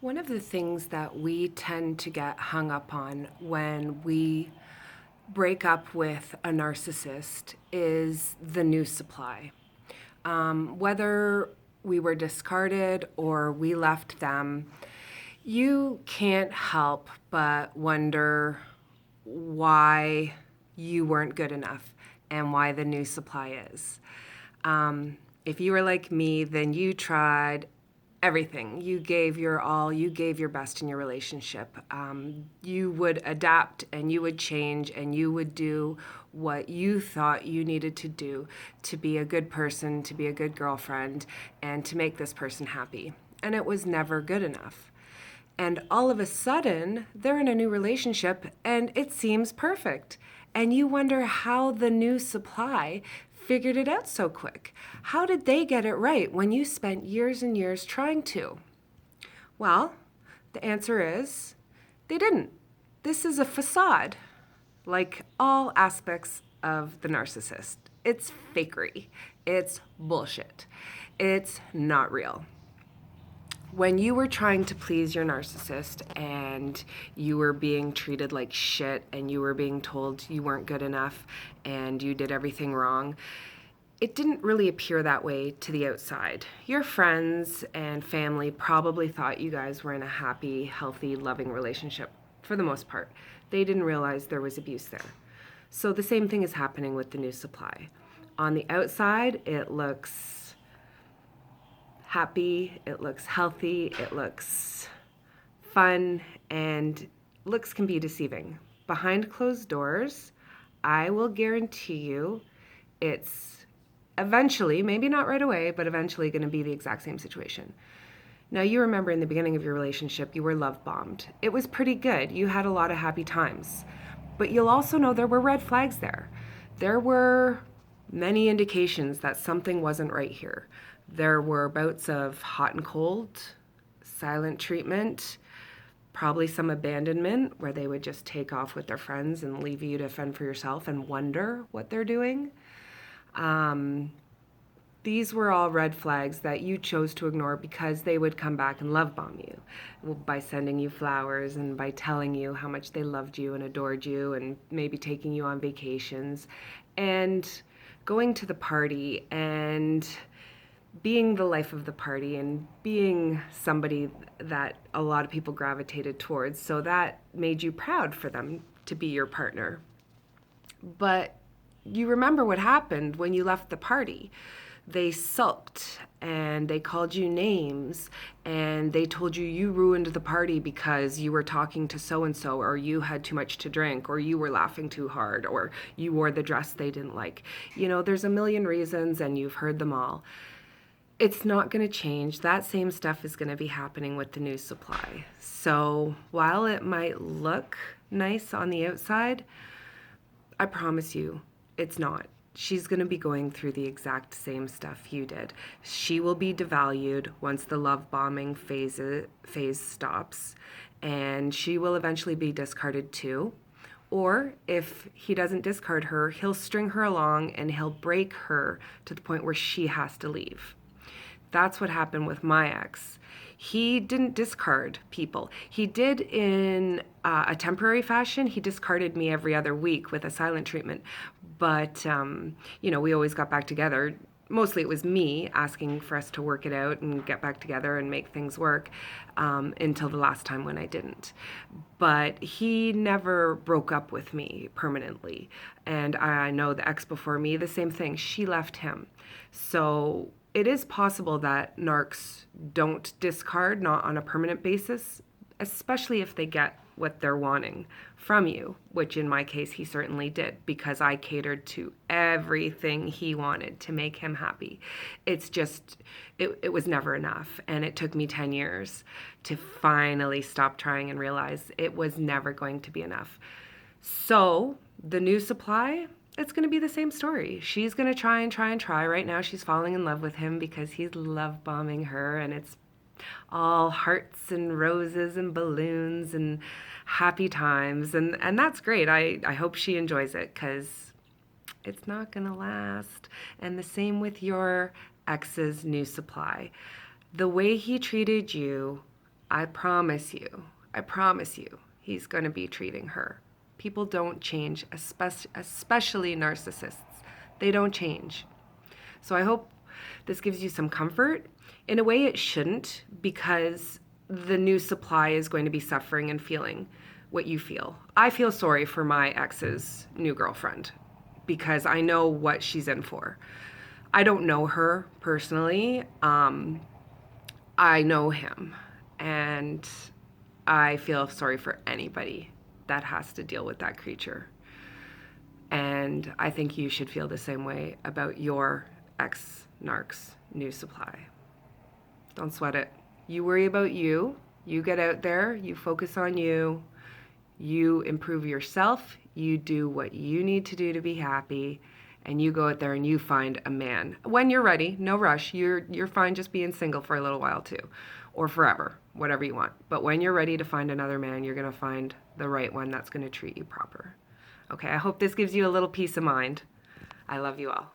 One of the things that we tend to get hung up on when we break up with a narcissist is the new supply. Whether we were discarded or we left them, you can't help but wonder why you weren't good enough and why the new supply is. If you were like me, then you tried everything. You gave your all, you gave your best in your relationship. You would adapt and you would change and you would do what you thought you needed to do to be a good person, to be a good girlfriend, and to make this person happy. And it was never good enough. And all of a sudden, they're in a new relationship and it seems perfect. And you wonder how the new supply figured it out so quick. How did they get it right when you spent years and years trying to? Well, the answer is they didn't. This is a facade, like all aspects of the narcissist. It's fakery. It's bullshit. It's not real. When you were trying to please your narcissist and you were being treated like shit and you were being told you weren't good enough and you did everything wrong, it didn't really appear that way to the outside. Your friends and family probably thought you guys were in a happy, healthy, loving relationship for the most part. They didn't realize there was abuse there. So the same thing is happening with the new supply. On the outside, it looks happy, it looks healthy, it looks fun, and looks can be deceiving. Behind closed doors, I will guarantee you it's eventually, maybe not right away, but eventually going to be the exact same situation. Now, you remember in the beginning of your relationship, you were love bombed. It was pretty good. You had a lot of happy times. But you'll also know there were red flags there. There were many indications that something wasn't right here. There were bouts of hot and cold, silent treatment, probably some abandonment where they would just take off with their friends and leave you to fend for yourself and wonder what they're doing. These were all red flags that you chose to ignore because they would come back and love bomb you by sending you flowers and by telling you how much they loved you and adored you and maybe taking you on vacations and going to the party and being the life of the party and being somebody that a lot of people gravitated towards. So that made you proud for them to be your partner. But you remember what happened when you left the party. They sulked and they called you names and they told you you ruined the party because you were talking to so-and-so or you had too much to drink or you were laughing too hard or you wore the dress they didn't like. You know, there's a million reasons and you've heard them all. It's not going to change. That same stuff is going to be happening with the new supply. So while it might look nice on the outside, I promise you it's not. She's going to be going through the exact same stuff you did. She will be devalued once the love bombing phase stops, and she will eventually be discarded too. Or if he doesn't discard her, he'll string her along and he'll break her to the point where she has to leave. That's what happened with my ex. He didn't discard people. He did in a temporary fashion. He discarded me every other week with a silent treatment. But, we always got back together. Mostly it was me asking for us to work it out and get back together and make things work until the last time when I didn't. But he never broke up with me permanently. And I know the ex before me, the same thing. She left him. So it is possible that narcs don't discard, not on a permanent basis, especially if they get what they're wanting from you, which in my case he certainly did because I catered to everything he wanted to make him happy. It's just, it was never enough. And it took me 10 years to finally stop trying and realize it was never going to be enough. So the new supply, it's going to be the same story. She's going to try and try and try. Right now she's falling in love with him because he's love bombing her and it's all hearts and roses and balloons and happy times. And that's great. I hope she enjoys it because it's not going to last. And the same with your ex's new supply. The way he treated you I promise you, he's going to be treating her. People don't change, especially narcissists. They don't change. So I hope this gives you some comfort. In a way, it shouldn't, because the new supply is going to be suffering and feeling what you feel. I feel sorry for my ex's new girlfriend because I know what she's in for. I don't know her personally. I know him, and I feel sorry for anybody that has to deal with that creature. And I think you should feel the same way about your ex-narc's new supply. Don't sweat it. You worry about you. You get out there. You focus on you. You improve yourself. You do what you need to do to be happy. And you go out there and you find a man. When you're ready, no rush. You're fine just being single for a little while too. Or forever, whatever you want. But when you're ready to find another man, you're going to find the right one that's going to treat you proper. Okay, I hope this gives you a little peace of mind. I love you all.